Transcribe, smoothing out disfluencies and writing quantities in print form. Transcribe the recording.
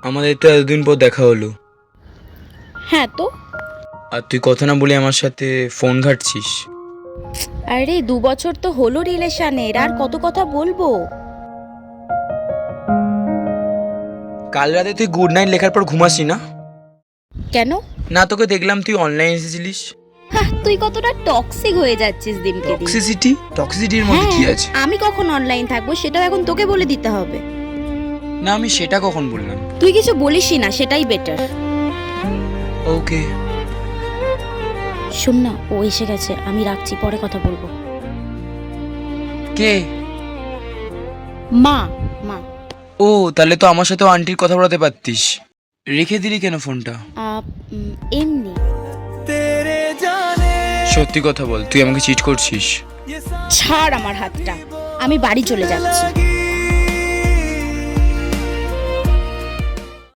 আমাদের তো এতদিন পর দেখা হলো। হ্যাঁ তো। আর তুই কথা না বলে আমার সাথে ফোন ঘাঁটছিস। আরে 2 বছর তো হলো রিলেশনের, আর কত কথা বলবো। কাল রাতে তুই গুড নাইট লেখার পর ঘুমাসি না? কেন? না, তোকে দেখলাম তুই অনলাইন এসেছিলিস। হ্যাঁ, তুই কতটা টক্সিক হয়ে যাচ্ছিস দিনকে দিন। টক্সিসিটির মধ্যে হ্যাঁ, কি আছে? আমি কখন অনলাইন থাকবো সেটাও এখন তোকে বলে দিতে হবে। না, আমি সেটা কখন বললাম? তুই কিছু বলিসই না, সেটাই বেটার। ওকে। শোন না, ও এসে গেছে, আমি রাখছি, পরে কথা বলবো। কে? মা। মা। ও, তাহলে তো আমার সাথেও আন্টির কথা বলাতে পারতিস। রেখে দিলি কেন ফোনটা? এমনি। সত্যি কথা বল, তুই আমাকে চিট করছিস? ছাড় আমার হাতটা, আমি বাড়ি চলে যাচ্ছি।